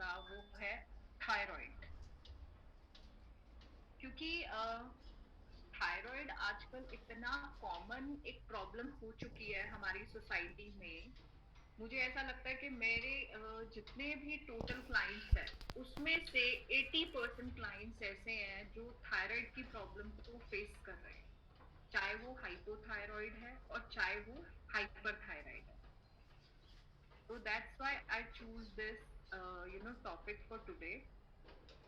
होगा वो है थायराइड। क्योंकि थायराइड आजकल इतना कॉमन एक प्रॉब्लम हो चुकी है हमारी सोसाइटी में। मुझे ऐसा लगता है कि मेरे जितने भी टोटल क्लाइंट्स हैं उसमें से 80% क्लाइंट्स ऐसे हैं जो थायराइड की प्रॉब्लम को फेस कर रहे हैं, चाहे वो हाइपोथायराइड है और चाहे वो हाइपरथायराइड है। So that's why I choose this topic for today.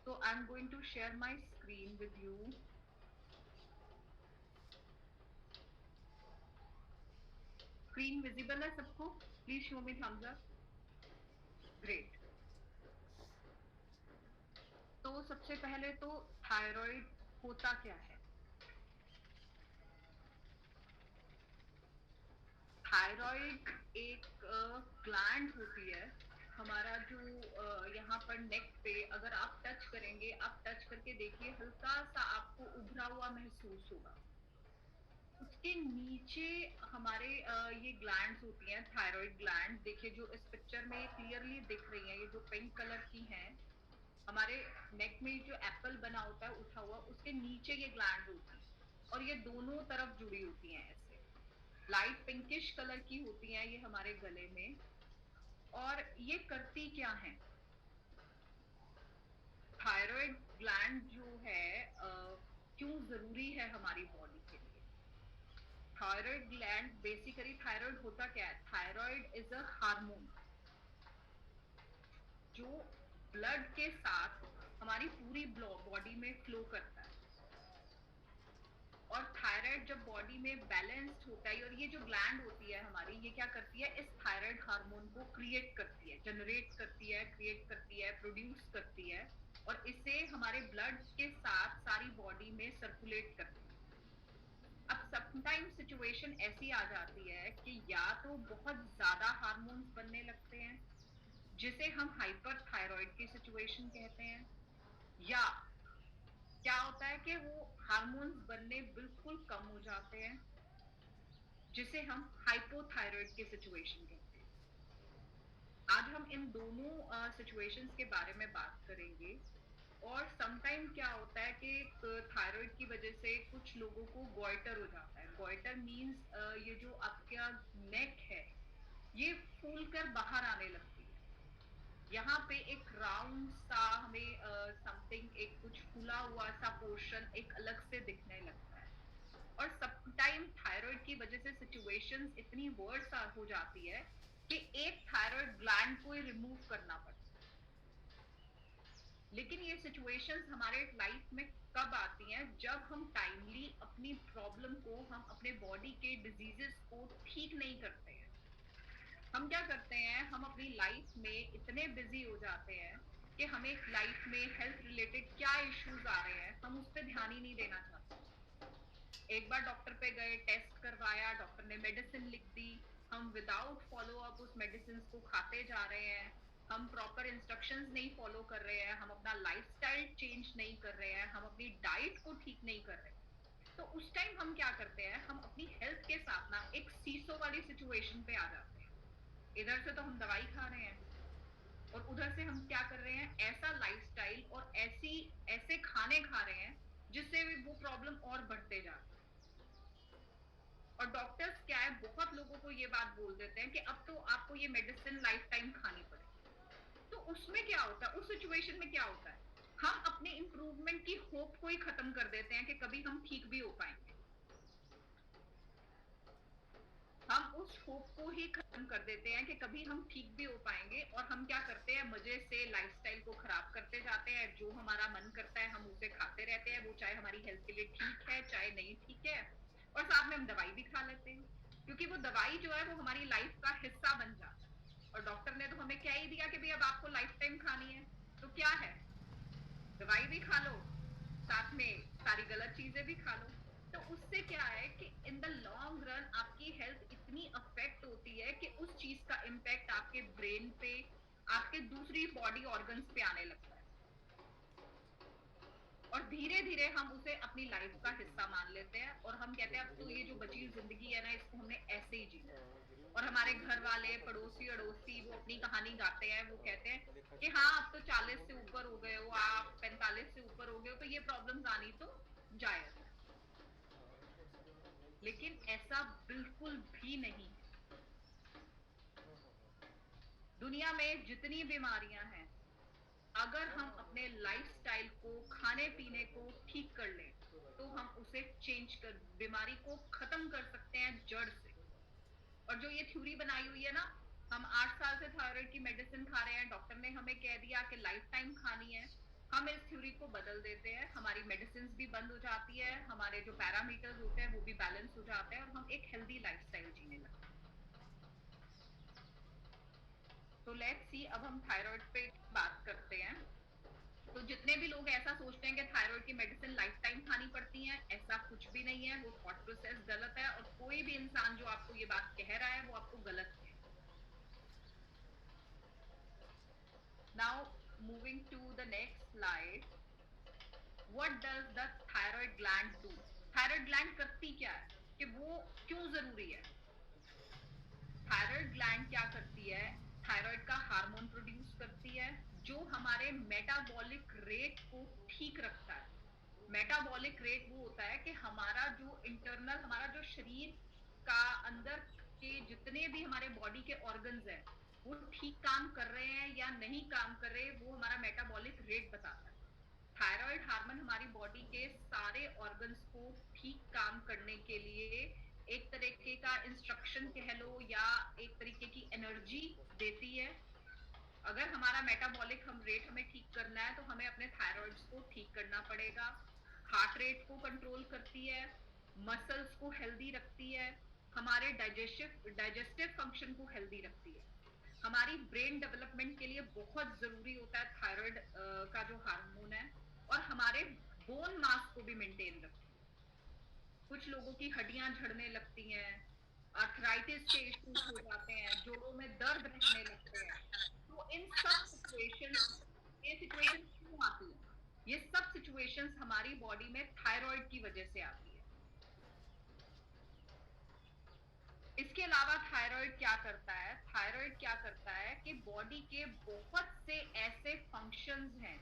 So I'm going to share my screen with you. Screen visible है सबको? Please show me thumbs up. Great. तो सबसे पहले तो थायराइड होता क्या है? थायराइड एक ग्लैंड होती है हमारा, जो यहाँ पर नेक पे अगर आप टच करेंगे, आप टच करके देखिए, हल्का सा आपको उभरा हुआ महसूस होगा। उसके नीचे हमारे ये ग्लैंड्स होती हैं, थायराइड ग्लैंड। देखिए जो इस पिक्चर में क्लियरली दिख रही हैं, ये जो पिंक कलर की हैं, हमारे नेक में जो एप्पल बना होता है उठा हुआ, उसके नीचे ये ग्लैंड होती है और ये दोनों तरफ जुड़ी होती हैं ऐसे। लाइट पिंकिश कलर की होती हैं ये हमारे गले में। और ये करती क्या है? थायराइड ग्लैंड जो है क्यों जरूरी है हमारी बॉडी के लिए? थायराइड ग्लैंड बेसिकली, थायराइड होता क्या है? थायराइड इज अ हार्मोन जो ब्लड के साथ हमारी पूरी बॉडी में फ्लो करता है। और थायराइड जब बॉडी में बैलेंस्ड होता है, और ये जो ग्लैंड होती है हमारी, ये क्या करती है? इस थायराइड हार्मोन को क्रिएट करती है, जनरेट करती है, क्रिएट करती है, प्रोड्यूस करती है, और इसे हमारे ब्लड के साथ सारी बॉडी में सर्कुलेट करती है। अब समटाइम सिचुएशन ऐसी आ जाती है कि या तो बहुत ज्यादा हार्मोन्स बनने लगते हैं, जिसे हम हाइपर थायराइड की सिचुएशन कहते हैं, या क्या होता है कि वो हार्मोन्स बनने बिल्कुल कम हो जाते हैं, जिसे हम हाइपोथायराइड की सिचुएशन कहते हैं। आज हम इन दोनों सिचुएशंस के बारे में बात करेंगे। और समटाइम क्या होता है कि थायराइड की वजह से कुछ लोगों को गॉइटर हो जाता है। गॉइटर मींस ये जो आपका नेक है ये फूल कर बाहर आने लगती है। यहाँ पे एक राउंड सा हमें समथिंग, एक कुछ फूला हुआ सा पोर्शन एक अलग से दिखने लगता है। और समटाइम थायराइड की वजह से सिचुएशंस इतनी वर्स हो जाती है कि एक थायराइड ग्लैंड को ही रिमूव करना पड़ता है। लेकिन ये सिचुएशंस हमारे लाइफ में कब आती हैं? जब हम टाइमली अपनी प्रॉब्लम को, हम अपने बॉडी के डिजीजेस को ठीक नहीं करते हैं। हम क्या करते हैं? हम अपनी लाइफ में इतने बिजी हो जाते हैं कि हमें लाइफ में हेल्थ रिलेटेड क्या इश्यूज आ रहे हैं हम उस पर ध्यान ही नहीं देना चाहते। एक बार डॉक्टर पे गए, टेस्ट करवाया, डॉक्टर ने मेडिसिन लिख दी, हम विदाउट फॉलो अप उस मेडिसिन को खाते जा रहे हैं। हम प्रॉपर इंस्ट्रक्शंस नहीं फॉलो कर रहे हैं, हम अपना लाइफस्टाइल चेंज नहीं कर रहे हैं, हम अपनी डाइट को ठीक नहीं कर रहे हैं। तो उस टाइम हम क्या करते हैं? हम अपनी हेल्थ के साथ ना एक सीसो वाली सिचुएशन पे आ जाते हैं। इधर से तो हम दवाई खा रहे हैं और उधर से हम क्या कर रहे हैं? ऐसा लाइफस्टाइल और ऐसी ऐसे खाने खा रहे हैं जिससे वो प्रॉब्लम और बढ़ते जा रहे हैं। और डॉक्टर्स क्या है, बहुत लोगों को ये बात बोल देते हैं कि अब तो आपको ये मेडिसिन लाइफ टाइम खानी पड़ेगी। तो उसमें क्या होता है? उस सिचुएशन में क्या होता है? हम अपने इंप्रूवमेंट की होप को ही खत्म कर देते हैं कि कभी हम ठीक भी हो पाएंगे। हम उस होप को ही खत्म कर देते हैं कि कभी हम ठीक भी हो पाएंगे, और हम क्या करते हैं? मजे से लाइफस्टाइल को खराब करते जाते हैं। जो हमारा मन करता है हम उसे खाते रहते हैं, वो चाहे हमारी हेल्थ के लिए ठीक है चाहे नहीं ठीक है। और साथ में हम दवाई भी खा लेते हैं, क्योंकि वो दवाई जो है वो हमारी लाइफ का हिस्सा बन जाता है। और डॉक्टर ने तो हमें क्या ही दिया कि भाई अब आपको लाइफ टाइम खानी है। तो क्या है? दवाई भी खा लो, साथ में सारी गलत चीजें भी खा लो। तो उससे क्या है कि इन द लॉन्ग रन आपकी हेल्थ इतनी अफेक्ट होती है कि उस चीज का इम्पैक्ट आपके ब्रेन पे, आपके दूसरी बॉडी ऑर्गन्स पे आने लगता है। और धीरे धीरे हम उसे अपनी लाइफ का हिस्सा मान लेते हैं और हम कहते हैं अब तो ये जो बची जिंदगी है ना, इसको हमने ऐसे ही जीना है। और हमारे घर वाले पड़ोसी अड़ोसी वो अपनी कहानी गाते हैं, वो कहते हैं कि हाँ आप तो 40 से ऊपर हो गए हो, आप 45 से ऊपर हो गए हो, तो ये प्रॉब्लम्स आनी तो जायज है। लेकिन ऐसा बिल्कुल भी नहीं है। दुनिया में जितनी बीमारियां हैं, अगर हम अपने लाइफस्टाइल को, खाने पीने को ठीक कर लें तो हम उसे चेंज कर, बीमारी को खत्म कर सकते हैं जड़ से। और जो ये थ्योरी बनाई हुई है ना, हम 8 साल से थायराइड की मेडिसिन खा रहे हैं, डॉक्टर ने हमें कह दिया कि लाइफ टाइम खानी है, हम इस थ्योरी को बदल देते हैं, हमारी मेडिसिन भी बंद हो जाती है, हमारे जो पैरामीटर्स होते हैं वो भी बैलेंस हो जाते हैं और हम एक हेल्दी लाइफस्टाइल जीने लगते हैं। तो लेट्स सी, अब हम थायराइड पे बात करते हैं। तो जितने भी लोग ऐसा सोचते हैं कि थायराइड की मेडिसिन लाइफ टाइम खानी पड़ती है, ऐसा कुछ भी नहीं है, वो थॉट प्रोसेस गलत है। और कोई भी इंसान जो आपको ये बात कह रहा है वो आपको गलत है। Now moving to the next slide, what does the thyroid gland do? Thyroid gland करती क्या है, कि वो क्यों जरूरी है? थायराइड ग्लैंड क्या करती है? थायराइड का हार्मोन प्रोड्यूस करती है जो हमारे मेटाबॉलिक रेट को ठीक रखता है। मेटाबॉलिक रेट वो होता है कि हमारा जो इंटरनल, हमारा जो शरीर का अंदर के जितने भी हमारे बॉडी के ऑर्गन्स हैं वो ठीक काम कर रहे हैं या नहीं काम कर रहे, वो हमारा मेटाबॉलिक रेट बताता है। थायराइड हार्मोन हमारी बॉडी के सारे ऑर्गन्स को ठीक काम करने के लिए एक तरीके का इंस्ट्रक्शन कह लो या एक तरीके की एनर्जी देती है। अगर हमारा मेटाबॉलिक हम रेट हमें ठीक करना है तो हमें अपने थायराइड्स को ठीक करना पड़ेगा। हार्ट रेट को कंट्रोल करती है, मसल्स को हेल्दी रखती है, हमारे डाइजेस्टिव फंक्शन को हेल्दी रखती है। हमारी ब्रेन डेवलपमेंट के लिए बहुत जरूरी होता है थायराइड का जो हार्मोन है। और हमारे बोन मास को भी मेंटेन रखती है। कुछ लोगों की हड्डियां झड़ने लगती हैं, आर्थराइटिस के इश्यूज हो जाते हैं, जोड़ों में दर्द रहने लगते हैं। तो इन सब सिचुएशन, ये सिचुएशन क्यों आती है? ये सब सिचुएशंस हमारी बॉडी में थायराइड की वजह से आती है। इसके अलावा थायराइड क्या करता है? थायराइड क्या करता है कि बॉडी के बहुत से ऐसे फंक्शंस हैं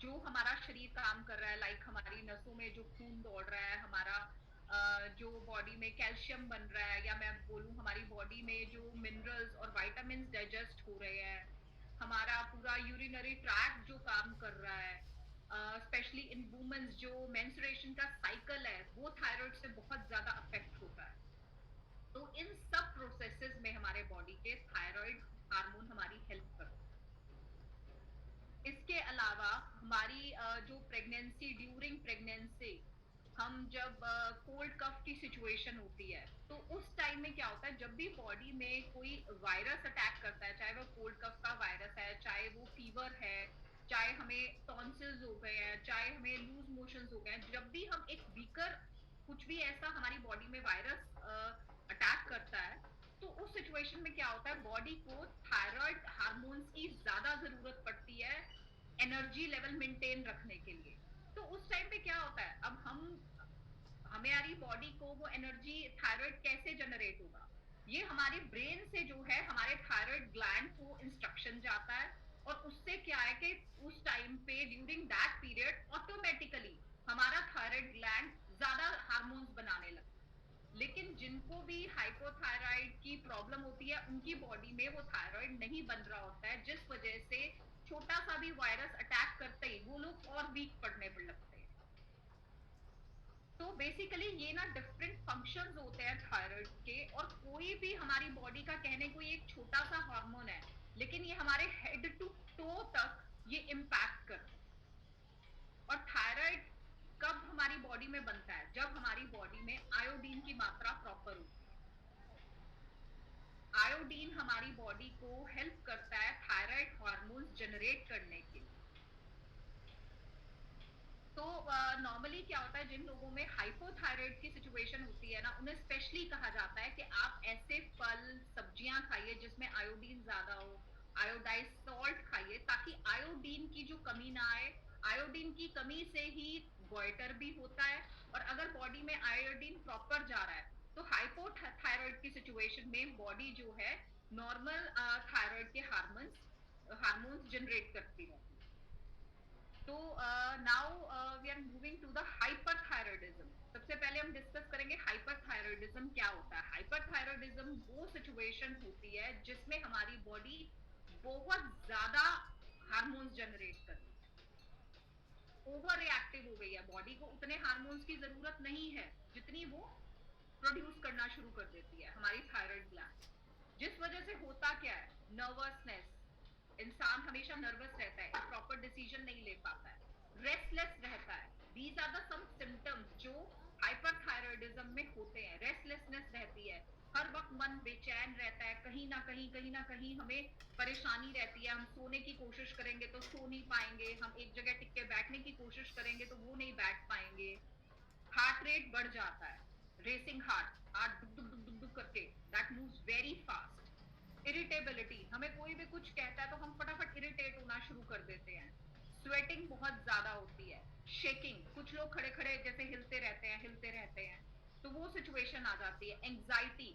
जो हमारा शरीर काम कर रहा है, लाइक हमारी नसों में जो खून दौड़ रहा है, हमारा जो बॉडी में कैल्शियम बन रहा है, या मैं बोलूं हमारी बॉडी में जो मिनरल्स और विटामिन्स डाइजेस्ट हो रहे हैं, हमारा पूरा यूरिनरी ट्रैक्ट जो काम कर रहा है, स्पेशली इन वुमेन्स जो मेंस्ट्रुएशन का साइकिल है वो थायराइड से बहुत ज्यादा अफेक्ट होता है। तो इन सब प्रोसेसेस में हमारे बॉडी के थायराइड हार्मोन हमारी हेल्प करते हैं। इसके अलावा हमारी जो प्रेगनेंसी, ड्यूरिंग प्रेगनेंसी हम जब कोल्ड कफ की सिचुएशन होती है तो उस टाइम में क्या होता है, जब भी बॉडी में कोई वायरस अटैक करता है, चाहे वो कोल्ड कफ का वायरस है, चाहे वो फीवर है, चाहे हमें टॉन्सिल्स हो गए हैं, चाहे हमें लूज मोशंस हो गए हैं, जब भी हम एक वीकर, कुछ भी ऐसा हमारी बॉडी में वायरस अटैक करता है, तो उस सिचुएशन में क्या होता है, बॉडी को थायराइड हार्मोन्स की ज्यादा जरूरत पड़ती है एनर्जी लेवल मेंटेन रखने के लिए। तो उस टाइम पे क्या होता है, अब हम, हमारी बॉडी को वो एनर्जी, थायराइड कैसे जनरेट होगा? ये हमारे ब्रेन से जो है हमारे थायराइड ग्लैंड को इंस्ट्रक्शन जाता है, और उससे क्या है कि उस टाइम पे ड्यूरिंग दैट पीरियड ऑटोमेटिकली हमारा थायराइड ग्लैंड ज्यादा हार्मोन्स बनाने लगता है। लेकिन जिनको भी हाइपोथायराइड की प्रॉब्लम होती है उनकी बॉडी में वो थायराइड नहीं बन रहा होता है, जिस वजह से छोटा सा भी वायरस अटैक करते ही वो लोग और वीक पड़ने पर लगते हैं। तो बेसिकली ये ना डिफरेंट फंक्शंस होते हैं थायराइड के, और कोई भी हमारी बॉडी का, कहने को ये एक छोटा सा हार्मोन है लेकिन ये हमारे हेड टू टो तक ये इम्पैक्ट करता है। और थायराइड कब हमारी बॉडी में बनता है? जब हमारी बॉडी में आयोडीन की मात्रा प्रॉपर होती है। आयोडीन हमारी बॉडी को हेल्प करता है थायराइड हार्मोन्स जनरेट करने के लिए। तो नॉर्मली क्या होता है, जिन लोगों में हाइपोथायराइड की सिचुएशन होती है ना, उन्हें स्पेशली कहा जाता है कि आप ऐसे फल सब्जियां खाइए जिसमें आयोडीन ज्यादा हो, आयोडाइज सॉल्ट खाइए, ताकि आयोडीन की जो कमी ना आए। आयोडीन की कमी से ही गोइटर भी होता है, और अगर बॉडी में आयोडीन प्रॉपर जा रहा है तो हाइपोथायराइड की सिचुएशन में बॉडी जो है नॉर्मल थायराइड के हार्मोन्स जनरेट करती रहती है। तो now we are moving to the hyperthyroidism. सबसे पहले हम डिस्कस करेंगे हाइपरथायराइडिज्म क्या होता है। हाइपरथायराइडिज्म वो सिचुएशन होती है जिसमें हमारी बॉडी बहुत ज्यादा हार्मोन्स जनरेट करती है, ओवर रिएक्टिव हो गई है, बॉडी को उतने हार्मोन्स की जरूरत नहीं है जितनी वो प्रोड्यूस करना शुरू कर देती है हमारी थायराइड ग्लैंड। जिस वजह से होता क्या है, नर्वसनेस, इंसान हमेशा नर्वस रहता है, प्रॉपर डिसीजन नहीं ले पाता है, रेस्टलेस रहता है। These are the some symptoms जो हाइपरथायराइडिज्म में होते हैं। रेस्टलेसनेस रहती है, हर वक्त मन बेचैन रहता है, कहीं ना कहीं हमें परेशानी रहती है। हम सोने की कोशिश करेंगे तो सो नहीं पाएंगे, हम एक जगह टिक के बैठने की कोशिश करेंगे तो वो नहीं बैठ पाएंगे। हार्ट रेट बढ़ जाता है, रेसिंग हार्ट दुक दुक दुक दुक दुक करके, that moves very fast. Irritability, हमें कोई भी कुछ कहता है तो हम फटाफट इरिटेट होना शुरू कर देते हैं। स्वेटिंग बहुत ज्यादा होती है। शेकिंग, कुछ लोग खड़े खड़े जैसे हिलते रहते हैं, तो वो सिचुएशन आ जाती है। एंग्जाइटी,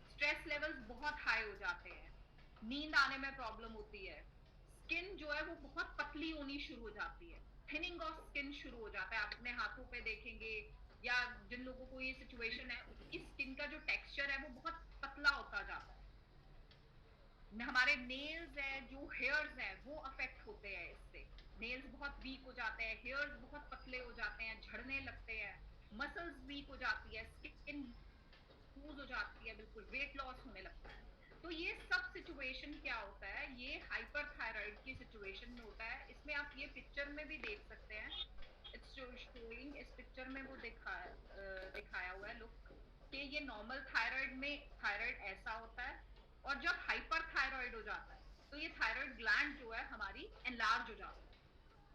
स्ट्रेस लेवल्स बहुत हाई हो जाते हैं, नींद आने में प्रॉब्लम होती है। स्किन जो है वो बहुत पतली होनी शुरू हो जाती है, थिनिंग ऑफ स्किन शुरू हो जाता है। आप अपने हाथों पे देखेंगे या जिन लोगों को ये सिचुएशन है उनकी स्किन का जो टेक्सचर है वो बहुत पतला होता जाता है। हमारे नेल्स है, जो हेयर्स है वो अफेक्ट होते हैं इससे। नेल्स बहुत वीक हो जाते हैं, हेयर्स बहुत पतले हो जाते हैं, झड़ने लगते हैं, मसल्स वीक हो जाती है, स्किन लूज हो जाती है, बिल्कुल वेट लॉस होने लगता है। तो ये सब सिचुएशन क्या होता है, ये हाइपरथायराइड की सिचुएशन में होता है। इसमें आप ये पिक्चर में भी देख सकते हैं, इट्स शोइंग, इस पिक्चर में वो दिखाया हुआ है लुक, कि ये नॉर्मल थायराइड में थायराइड ऐसा होता है, और जब हाइपरथायराइड हो जाता है तो ये थायराइड ग्लैंड जो है हमारी एनलार्ज हो जाती है,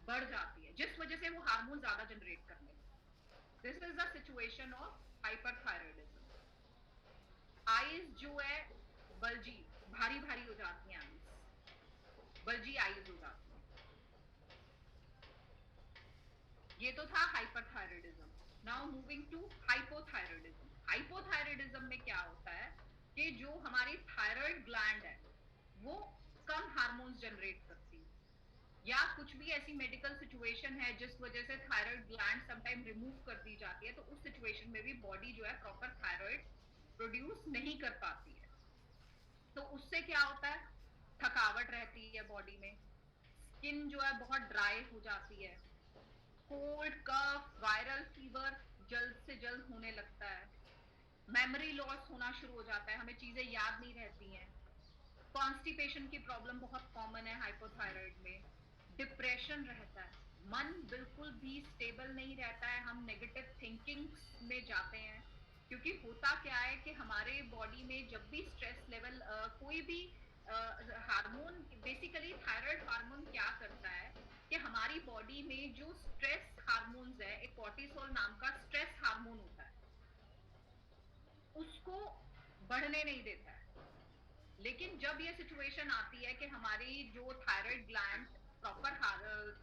बढ़ जाती है, जिस वजह से वो हार्मोन ज्यादा जनरेट करने लगती है। This is the situation of hyperthyroidism. Eyes जो है बल्जी, भारी भारी हो जाती हैं आईज, बल्जी आईज हो जाती हैं। ये तो था hyperthyroidism. Now moving to hypothyroidism. Hypothyroidism में क्या होता है कि जो हमारी थायराइड ग्लैंड है वो कम हार्मोन्स जनरेट करती है, या कुछ भी ऐसी मेडिकल सिचुएशन है जिस वजह से थायराइड ग्लैंड समटाइम रिमूव कर दी जाती है, तो उस सिचुएशन में भी बॉडी जो है प्रॉपर थायराइड प्रोड्यूस नहीं कर पाती है। तो उससे क्या होता है, थकावट रहती है बॉडी में, स्किन जो है बहुत ड्राई हो जाती है, कोल्ड, कफ, वायरल फीवर जल्द से जल्द होने लगता है, मेमोरी लॉस होना शुरू हो जाता है, हमें चीजें याद नहीं रहती हैं। कॉन्स्टिपेशन की प्रॉब्लम बहुत कॉमन है हाइपोथायराइड में। डिप्रेशन रहता है, मन बिल्कुल भी स्टेबल नहीं रहता है, हम नेगेटिव थिंकिंग में जाते हैं। क्योंकि होता क्या है कि हमारे बॉडी में जब भी स्ट्रेस लेवल कोई भी हार्मोन, बेसिकली थायराइड हार्मोन क्या करता है कि हमारी बॉडी में जो स्ट्रेस हार्मोन्स है, एक कॉर्टिसोल नाम का स्ट्रेस हार्मोन होता है, उसको बढ़ने नहीं देता है। लेकिन जब ये सिचुएशन आती है कि हमारी जो थायराइड ग्लैंड प्रॉपर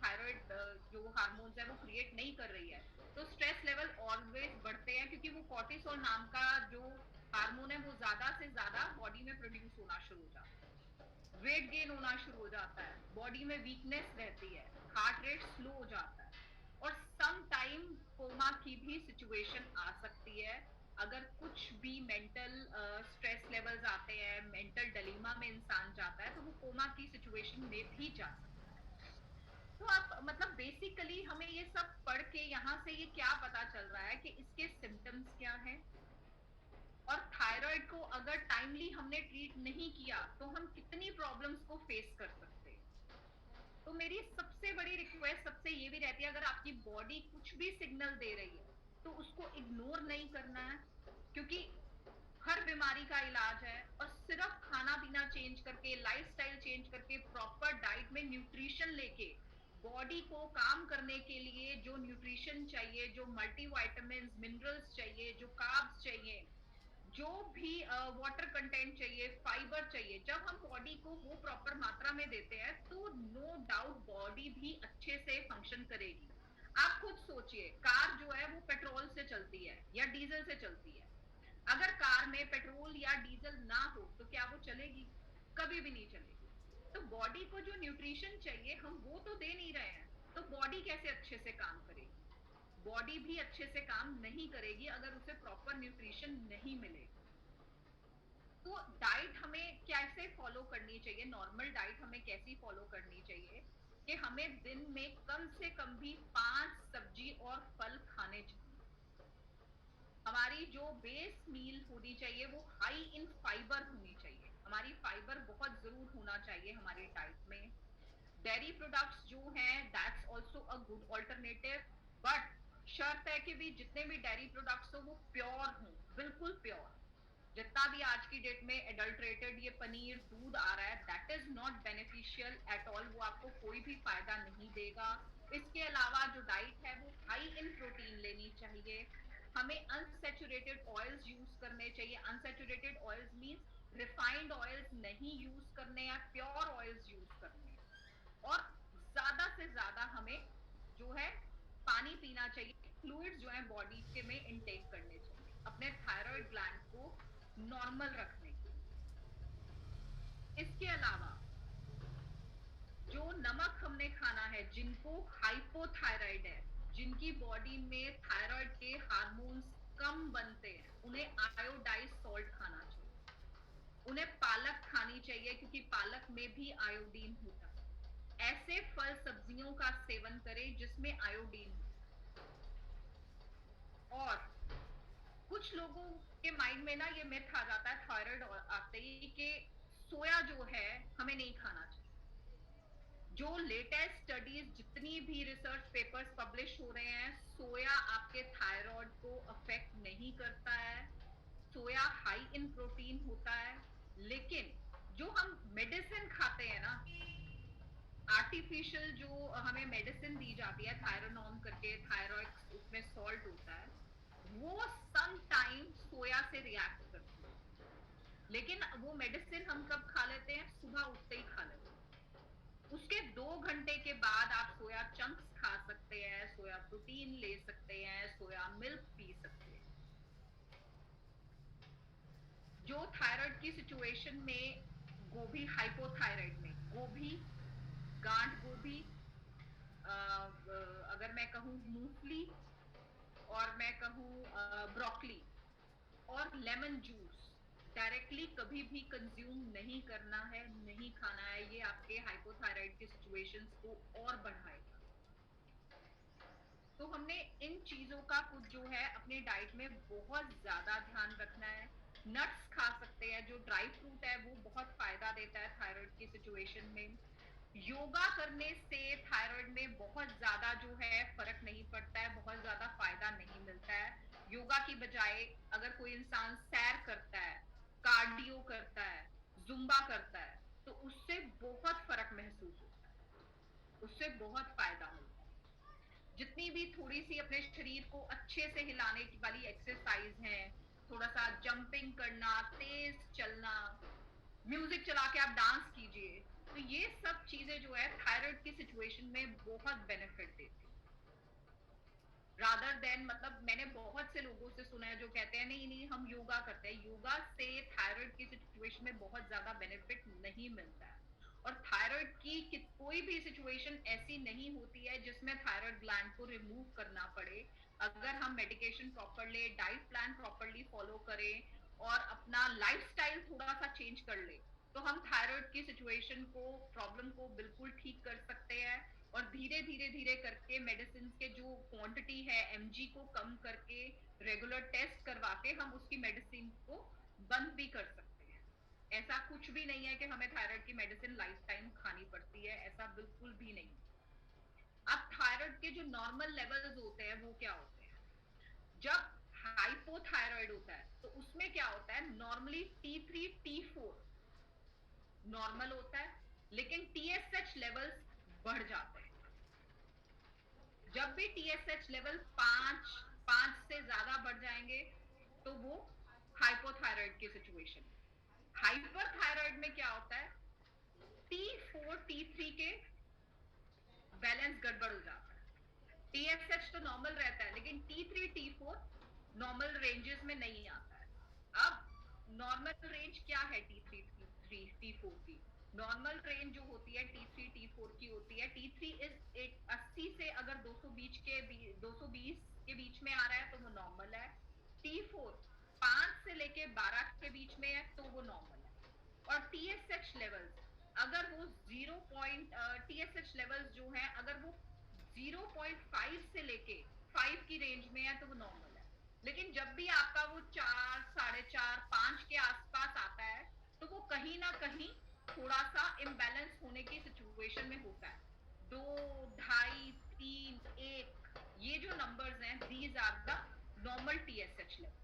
थायराइड जो हार्मोन्स है वो क्रिएट नहीं कर रही है, तो स्ट्रेस लेवल ऑलवेज बढ़ते हैं, क्योंकि वो कॉर्टिसोल नाम का जो हार्मोन है वो ज्यादा से ज्यादा बॉडी में प्रोड्यूस होना शुरू हो जाता है, वेट गेन होना शुरू हो जाता है, बॉडी में वीकनेस रहती है, हार्ट रेट स्लो हो जाता है, और सम टाइम कोमा की भी सिचुएशन आ सकती है। अगर कुछ भी मेंटल स्ट्रेस लेवल्स आते हैं, मेंटल डलीमा में इंसान जाता है, तो वो कोमा की सिचुएशन में भी जा सकता है। तो आप मतलब बेसिकली हमें ये सब पढ़ के यहाँ से ये क्या पता चल रहा है कि इसके सिम्टम्स क्या है, और थायराइड को अगर टाइमली हमने ट्रीट नहीं किया तो हम कितनी प्रॉब्लम्स को फेस कर सकते हैं। तो मेरी सबसे बड़ी रिक्वेस्ट सबसे ये भी रहती है, अगर आपकी बॉडी कुछ भी सिग्नल दे रही है तो उसको इग्नोर नहीं करना है, क्योंकि हर बीमारी का इलाज है, और सिर्फ खाना पीना चेंज करके, लाइफस्टाइल चेंज करके, प्रॉपर डाइट में न्यूट्रिशन लेके, बॉडी को काम करने के लिए जो न्यूट्रिशन चाहिए, जो मल्टीविटामिन मिनरल्स चाहिए, जो कार्ब्स चाहिए, जो भी वाटर कंटेंट चाहिए, फाइबर चाहिए, जब हम बॉडी को वो प्रॉपर मात्रा में देते हैं तो नो डाउट बॉडी भी अच्छे से फंक्शन करेगी। आप खुद सोचिए, कार जो है वो पेट्रोल से चलती है या डीजल से चलती है, अगर कार में पेट्रोल या डीजल ना हो तो क्या वो चलेगी? कभी भी नहीं चलेगी। तो बॉडी को जो न्यूट्रिशन चाहिए हम वो तो दे नहीं रहे हैं, तो बॉडी कैसे अच्छे से काम करेगी? बॉडी भी अच्छे से काम नहीं करेगी अगर उसे प्रॉपर न्यूट्रिशन नहीं मिलेगा। तो डाइट हमें कैसे फॉलो करनी चाहिए, नॉर्मल डाइट हमें कैसी फॉलो करनी चाहिए कि हमें दिन में कम से कम भी 5 सब्जी और फल खाने चाहिए। हमारी जो बेस मील होनी चाहिए वो हाई इन फाइबर होनी चाहिए। हमारी फाइबर बहुत जरूर होना चाहिए हमारी डाइट में। डेयरी प्रोडक्ट्स जो हैं that's also a good alternative, but शर्त है कि भी जितने भी डेयरी प्रोडक्ट्स हो वो प्योर हो, बिल्कुल प्योर। जितना भी आज की डेट में एडल्ट्रेटेड ये पनीर दूध आ रहा है that is not beneficial at all, वो आपको कोई भी फायदा नहीं देगा। इसके अलावा जो डाइट है वो हाई इन प्रोटीन लेनी चाहिए। हमें अनसैचुरेटेड ऑयल्स यूज करने चाहिए। Unsaturated oils means refined oils नहीं यूज करने या प्योर ऑयल्स यूज करने। और ज्यादा से ज्यादा हमें जो है पानी पीना चाहिए, फ्लूइड्स जो है बॉडी के में इनटेक करने चाहिए अपने थायराइड ग्लैंड को नॉर्मल रखने के लिए। इसके अलावा जो नमक हमने खाना है, जिनको हाइपोथायराइड है, जिनकी बॉडी में थायराइड के हार्मोन्स कम बनते हैं, उन्हें आयोडाइज सॉल्ट खाना चाहिए। उन्हें पालक खानी चाहिए क्योंकि पालक में भी आयोडीन होता है। ऐसे फल सब्जियों का सेवन करें जिसमें आयोडीन हो। और कुछ लोगों के माइंड में ना ये मिथ आ जाता है थायराइड आते ही कि सोया जो है हमें नहीं खाना चाहिए। जो लेटेस्ट स्टडीज जितनी भी रिसर्च पेपर्स पब्लिश हो रहे हैं, सोया आपके थायराइड को अफेक्ट नहीं करता है। सोया हाई इन प्रोटीन होता है। लेकिन जो हम मेडिसिन खाते हैं ना, आर्टिफिशियल जो हमें मेडिसिन दी जाती है थायरोनॉम करके, थायरॉइड उसमें सॉल्ट होता है, वो सम टाइम सोया से रिएक्ट करती है। लेकिन वो मेडिसिन हम कब खा लेते हैं? सुबह उठते ही खा लेते हैं। उसके 2 घंटे के बाद आप सोया चंक्स खा सकते हैं, सोया प्रोटीन ले सकते हैं, सोया मिल्क पी सकते हैं। जो थायराइड की सिचुएशन में गोभी, हाइपोथायराइड में गोभी, गांठ गोभी, अगर मैं कहूँ मूंगफली, और मैं कहूँ ब्रोकली और लेमन जूस डायरेक्टली कभी भी कंज्यूम नहीं करना है, नहीं खाना है। ये आपके हाइपोथायराइड की सिचुएशंस को और बढ़ाएगा। तो हमने इन चीजों का कुछ जो है अपने डाइट में बहुत ज्यादा ध्यान रखना है। नट्स खा सकते हैं, जो ड्राई फ्रूट है वो बहुत फायदा देता है थायराइड की सिचुएशन में। योगा करने से थायराइड में बहुत ज्यादा जो है फर्क नहीं पड़ता है, बहुत ज्यादा फायदा नहीं मिलता है। योगा की बजाय अगर कोई इंसान सैर करता है, कार्डियो करता है, जुम्बा करता है, तो उससे बहुत फर्क महसूस होता है, उससे बहुत फायदा मिलता है। जितनी भी थोड़ी सी अपने शरीर को अच्छे से हिलाने की वाली एक्सरसाइज है, थोड़ा सा जंपिंग करना, तेज चलना, म्यूजिक चला के आप डांस कीजिए, तो ये सब चीजें जो है थायराइड की सिचुएशन में बहुत बेनिफिट देती है। रादर देन, मतलब मैंने बहुत से लोगों से सुना है जो कहते हैं नहीं नहीं हम योगा करते हैं, योगा से थायराइड की सिचुएशन में बहुत ज्यादा बेनिफिट नहीं मिलता है। और थायराइड की कोई भी सिचुएशन ऐसी नहीं होती है जिसमें थायराइड ग्लैंड को रिमूव करना पड़े। अगर हम मेडिकेशन प्रॉपर ले, डाइट प्लान प्रॉपरली फॉलो करें और अपना लाइफस्टाइल थोड़ा सा चेंज कर ले, तो हम थायराइड की सिचुएशन को, प्रॉब्लम को बिल्कुल ठीक कर सकते हैं। और धीरे धीरे धीरे करके मेडिसिन के जो क्वांटिटी है एमजी को कम करके, रेगुलर टेस्ट करवा के हम उसकी मेडिसिन को बंद भी कर सकते हैं। ऐसा कुछ भी नहीं है कि हमें थायराइड की मेडिसिन लाइफ टाइम खानी पड़ती है, ऐसा बिल्कुल भी नहीं। अब थायराइड के जो नॉर्मल लेवल्स होते हैं वो क्या होते हैं? जब हाइपोथायराइड होता है तो उसमें क्या होता है, नॉर्मली T3 T4 नॉर्मल होता है, लेकिन TSH लेवल्स बढ़ जाते हैं। जब भी TSH लेवल 5 से ज्यादा बढ़ जाएंगे तो वो हाइपोथायराइड की सिचुएशन है। हाइपरथायराइड में क्या होता है, T4 T3 के बैलेंस गड़बड़ हो जाता है। TSH तो नॉर्मल रहता है लेकिन T3 T4 नॉर्मल रेंजेस में नहीं आता है। अब नॉर्मल रेंज क्या है T3 T4 की? नॉर्मल रेंज जो होती है T3 T4 की होती है, T3 इज 80 से अगर 220 के बीच में आ रहा है तो वो नॉर्मल है। T4 5 से लेके 12 के बीच में है तो वो नॉर्मल है। और TSH लेवल्स अगर वो 0 पॉइंट TSH लेवल्स जो है अगर वो 0.5 से लेके 5 की रेंज में है तो वो नॉर्मल है। लेकिन जब भी आपका वो 4, 4.5, 5 के आसपास आता है तो वो कहीं ना कहीं थोड़ा सा इम्बैलेंस होने की सिचुएशन में होता है। 2, 2.5, 3, 1 ये जो नंबर्स हैं these are the normal TSH level.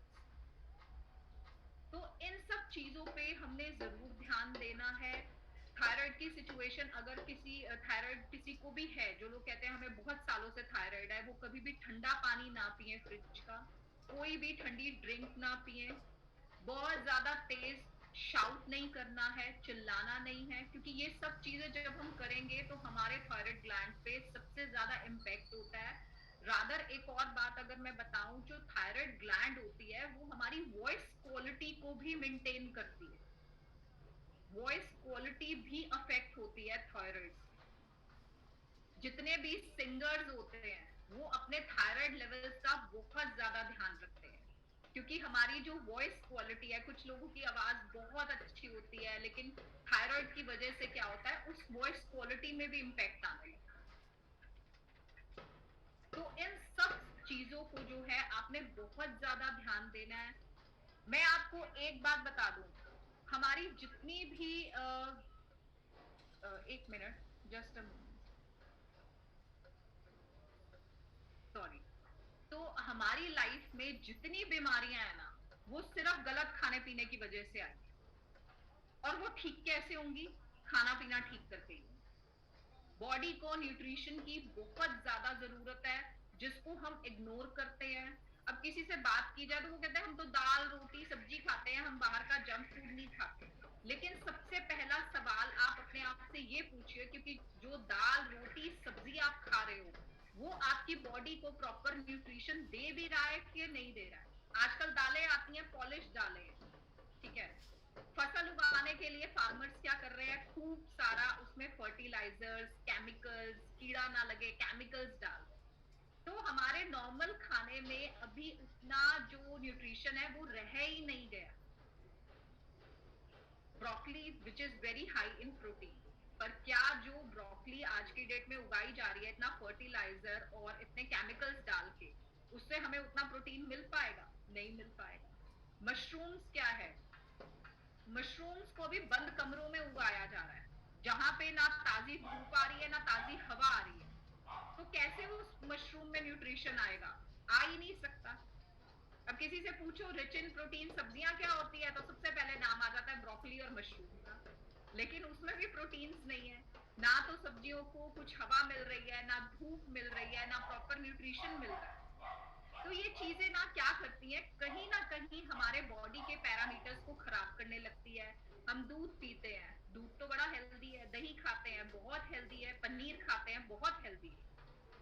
तो इन सब चीजों पे हमने जरूर ध्यान देना है। थायराइड की सिचुएशन अगर किसी थायराइड किसी को भी है, जो लोग कहते हैं हमें बहुत सालों से थायराइड है, वो कभी भी ठंडा पानी ना पिए, फ्रिज का कोई भी ठंडी ड्रिंक ना पिए, बहुत ज्यादा तेज शाउट नहीं करना है, चिल्लाना नहीं है, क्योंकि ये सब चीजें जब हम करेंगे तो हमारे थायराइड ग्लैंड पे सबसे ज्यादा इम्पैक्ट होता है। रादर एक और बात अगर मैं बताऊं, जो थायराइड ग्लैंड होती है वो हमारी वॉइस क्वालिटी को भी मेंटेन करती है। वॉइस क्वालिटी भी अफेक्ट होती है थायराइड से। जितने भी सिंगर्स होते हैं वो अपने थायराइड लेवल्स का बहुत ज्यादा ध्यान रखते हैं, क्योंकि हमारी जो वॉइस क्वालिटी है, कुछ लोगों की आवाज बहुत अच्छी होती है लेकिन थायराइड की वजह से क्या होता है उस वॉइस क्वालिटी में भी इम्पैक्ट आने लगता है। तो इन सब चीजों को जो है आपने बहुत ज्यादा ध्यान देना है। मैं आपको एक बात बता दूं, हमारी जितनी भी एक मिनट, जस्ट अ सॉरी। तो हमारी लाइफ में जितनी बीमारियां हैं ना, वो सिर्फ गलत खाने पीने की वजह से आई है। और वो ठीक कैसे होंगी? खाना पीना ठीक करके ही। बॉडी को न्यूट्रिशन की बहुत ज्यादा जरूरत है, जिसको हम इग्नोर करते हैं। अब किसी से बात की जाए तो वो कहते हैं हम तो दाल रोटी सब्जी खाते हैं, हम बाहर का जंक फूड नहीं खाते। लेकिन सबसे पहला सवाल आप अपने आप से ये पूछिए, क्योंकि जो दाल रोटी सब्जी आप खा रहे हो वो आपकी बॉडी को प्रॉपर न्यूट्रिशन दे भी रहा है कि नहीं दे रहा है। आजकल दालें आती हैं पॉलिश दालें, ठीक है। फसल उगाने के लिए फार्मर्स क्या कर रहे हैं, खूब सारा उसमें फर्टिलाइजर्स, केमिकल्स, कीड़ा ना लगे केमिकल्स डाल रहे हैं। तो हमारे नॉर्मल खाने में अभी उतना जो न्यूट्रिशन है वो रह ही नहीं गया। Broccoli which is very high in protein, पर क्या जो ब्रोकली आज की डेट में उगाई जा रही है इतना फर्टिलाइजर और इतने केमिकल्स डाल के, उससे हमें उतना प्रोटीन मिल पाएगा? नहीं मिल पाएगा। मशरूम्स क्या है, मशरूम्स को भी बंद कमरों में उगाया जा रहा है, जहां पे ना ताजी धूप आ रही है ना ताजी हवा आ रही है। तो कैसे उस मशरूम में न्यूट्रिशन आएगा? आ ही नहीं सकता। अब किसी से पूछो रिच इन प्रोटीन सब्जियां क्या होती है, तो सबसे पहले नाम आ जाता है ब्रोकली और मशरूम का। लेकिन उसमें भी प्रोटीन्स नहीं है। ना तो सब्जियों को कुछ हवा मिल रही है, ना धूप मिल रही है, ना प्रॉपर न्यूट्रिशन मिल रहा है। तो ये चीजें ना क्या करती हैं, कहीं ना कहीं हमारे बॉडी के पैरामीटर्स को खराब करने लगती है। हम दूध पीते हैं, दूध तो बड़ा हेल्दी है, दही खाते हैं बहुत हेल्दी है, पनीर खाते हैं बहुत हेल्दी है,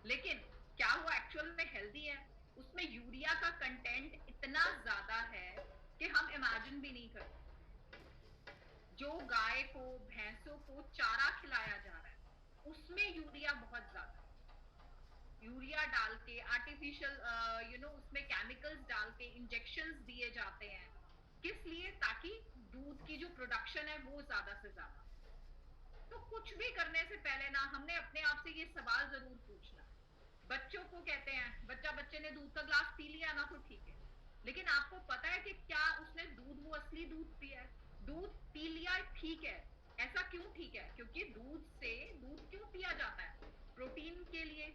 लेकिन क्या वो एक्चुअल में हेल्दी है? उसमें यूरिया का कंटेंट इतना ज्यादा है कि हम इमेजिन भी नहीं करते। जो गाय को भैंसों को चारा खिलाया जा रहा है उसमें यूरिया बहुत ज्यादा, यूरिया डाल के आर्टिफिशियल उसमें केमिकल्स डाल के इंजेक्शंस दिए जाते हैं। किस लिए? ताकि दूध की जो प्रोडक्शन है वो ज्यादा से ज्यादा। तो कुछ भी करने से पहले ना हमने अपने आप से ये सवाल जरूर पूछना। बच्चों को कहते हैं बच्चा बच्चे ने दूध का ग्लास पी लिया ना तो ठीक है, लेकिन आपको पता है कि क्या उसने दूध वो असली दूध पिया है? दूध पी लिया ठीक है। ऐसा क्यों ठीक है? क्योंकि दूध से दूध क्यों पिया जाता है? प्रोटीन के लिए,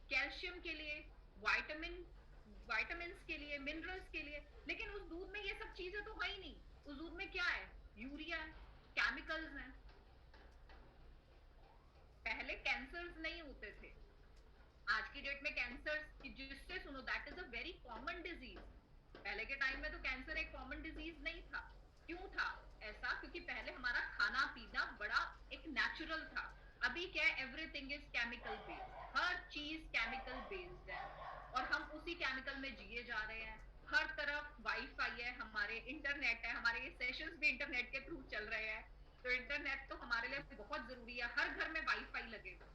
कैल्शियम के लिए, वाइटामिन वाइटामिन के लिए, मिनरल्स के लिए। लेकिन उस दूध में ये सब चीजें तो है ही नहीं। उस दूध में क्या है? यूरिया है, केमिकल्स हैं। पहले कैंसर्स नहीं होते थे, आज की डेट में कैंसर जिससे सुनो that is a very common disease. पहले के टाइम में तो कैंसर एक कॉमन डिजीज नहीं था। क्यों था ऐसा? क्योंकि पहले हमारा खाना पीना बड़ा एक नेचुरल था। अभी क्या है, एवरीथिंग इज केमिकल बेस्ड, हर चीज केमिकल बेस्ड है और हम उसी केमिकल में जिए जा रहे हैं। हर तरफ वाईफाई है, हमारे इंटरनेट है, हमारे ये सेशंस भी इंटरनेट के थ्रू चल रहे हैं, तो इंटरनेट तो हमारे लिए बहुत जरूरी है, हर घर में वाईफाई लगे हुए,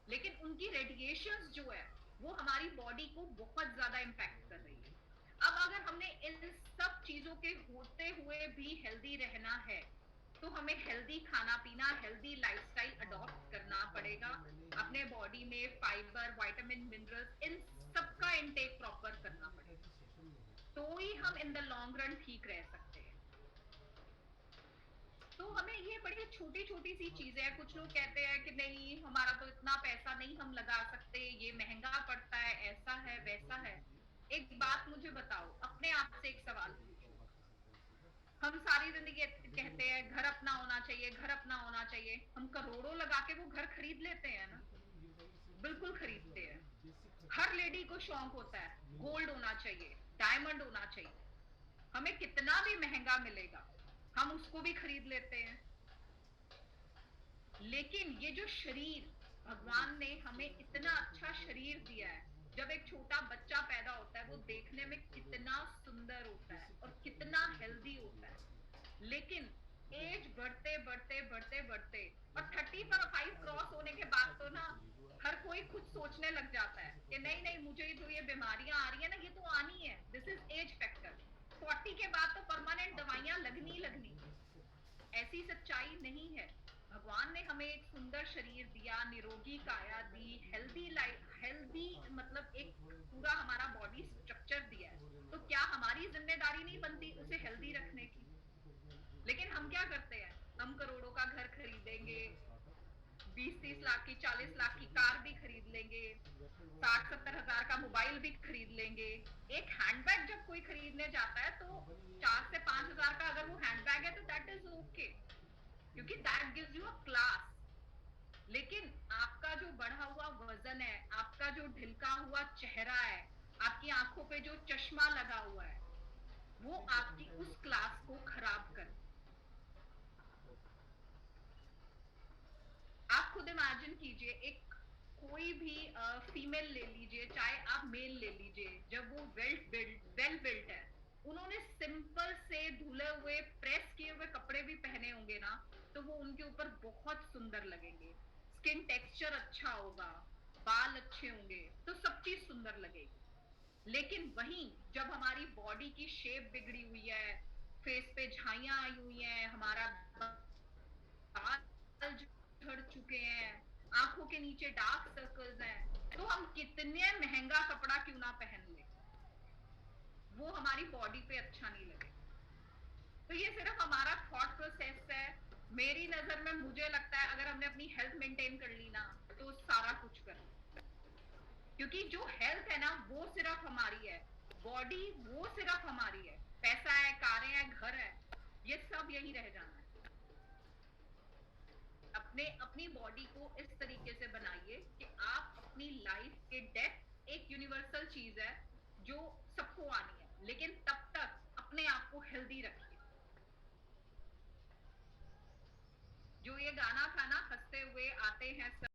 लेकिन उनकी रेडिएशंस जो है वो हमारी बॉडी को बहुत ज्यादा इम्पैक्ट कर रही है। अब अगर हमने इन सब चीजों के होते हुए भी हेल्दी रहना है, तो हमें हेल्दी खाना पीना, हेल्दी लाइफस्टाइल अडॉप्ट करना पड़ेगा। अपने बॉडी में फाइबर, विटामिन, मिनरल्स, इन सबका इनटेक प्रॉपर करना पड़ेगा, तो ही हम इन द लॉन्ग रन ठीक रह सकते हैं। तो हमें ये बड़ी छोटी छोटी सी चीजें हैं। कुछ लोग कहते हैं कि नहीं हमारा तो इतना पैसा नहीं हम लगा सकते, ये महंगा पड़ता है, ऐसा है वैसा है। एक बात मुझे बताओ, अपने आप से एक सवाल पूछो। हम सारी जिंदगी कहते हैं घर अपना होना चाहिए, घर अपना होना चाहिए, हम करोड़ों लगा के वो घर खरीद लेते हैं ना? बिल्कुल खरीदते हैं। हर लेडी को शौक होता है गोल्ड होना चाहिए, डायमंड होना चाहिए, हमें कितना भी महंगा मिलेगा हम उसको भी खरीद लेते हैं। लेकिन ये जो शरीर भगवान ने हमें इतना अच्छा शरीर दिया है, जब एक छोटा बच्चा पैदा होता है वो देखने में कितना सुंदर होता है और कितना हेल्दी होता है, लेकिन एज बढ़ते बढ़ते बढ़ते बढ़ते और 35 क्रॉस होने के बाद तो ना हर कोई खुद सोचने लग जाता है कि नहीं नहीं मुझे जो ये बीमारियां आ रही है ना ये तो आनी है, दिस इज एज फैक्टर। 40 के बाद तो परमानेंट दवाइयां लगनी लगनी। ऐसी सच्चाई नहीं है। भगवान ने हमें एक सुंदर शरीर दिया, निरोगी काया दी, हेल्दी लाइफ, हेल्दी मतलब एक पूरा हमारा बॉडी स्ट्रक्चर दिया है, तो क्या हमारी जिम्मेदारी नहीं बनती उसे हेल्दी रखने की? लेकिन हम क्या करते हैं, हम करोड़ों का घर खरीदेंगे, 20-30 लाख की, 40 लाख की कार भी खरीद लेंगे, 60-70 हजार का मोबाइल भी खरीद लेंगे। एक हैंडबैग जब कोई खरीदने जाता है तो 4 से 5 हजार का अगर वो हैंडबैग है तो दैट इज ओके, क्योंकि that gives you a class. लेकिन आपका जो बढ़ा हुआ वजन है, आपका जो ढिलका हुआ चेहरा है, आपकी आंखों पे जो चश्मा लगा हुआ है, वो आपकी उस क्लास को खराब कर। आप खुद इमेजिन कीजिए, एक कोई भी फीमेल ले लीजिए, चाहे आप मेल ले लीजिए, जब वो वेल बिल्ट है, उन्होंने सिंपल से धुले हुए प्रेस किए हुए कपड़े भी पहने होंगे ना, तो वो उनके ऊपर बहुत सुंदर लगेंगे, स्किन टेक्सचर अच्छा होगा, बाल अच्छे होंगे, तो सब चीज सुंदर लगेगी। लेकिन वहीं जब हमारी बॉडी की शेप बिगड़ी हुई है, फेस पे झाइयां आई हुई हैं, हमारा बाल झड़ चुके हैं, आंखों के नीचे डार्क सर्कल्स हैं, तो हम कितने महंगा कपड़ा क्यों ना पहन ले, वो हमारी बॉडी पे अच्छा नहीं लगेगा। तो ये सिर्फ हमारा थॉट प्रोसेस है। मेरी नजर में मुझे लगता है अगर हमने अपनी हेल्थ मेंटेन कर ली ना, तो सारा कुछ कर लिया। क्योंकि जो हेल्थ है ना वो सिर्फ हमारी है, बॉडी वो सिर्फ हमारी है, पैसा है, कारें हैं, घर है, ये सब यही रह जाना है। अपने अपनी बॉडी को इस तरीके से बनाइए कि आप अपनी लाइफ के डेथ, एक यूनिवर्सल चीज है जो सबको आनी है, लेकिन तब तक अपने आप को हेल्दी रखिए। जो ये गाना था ना, हंसते हुए आते हैं सब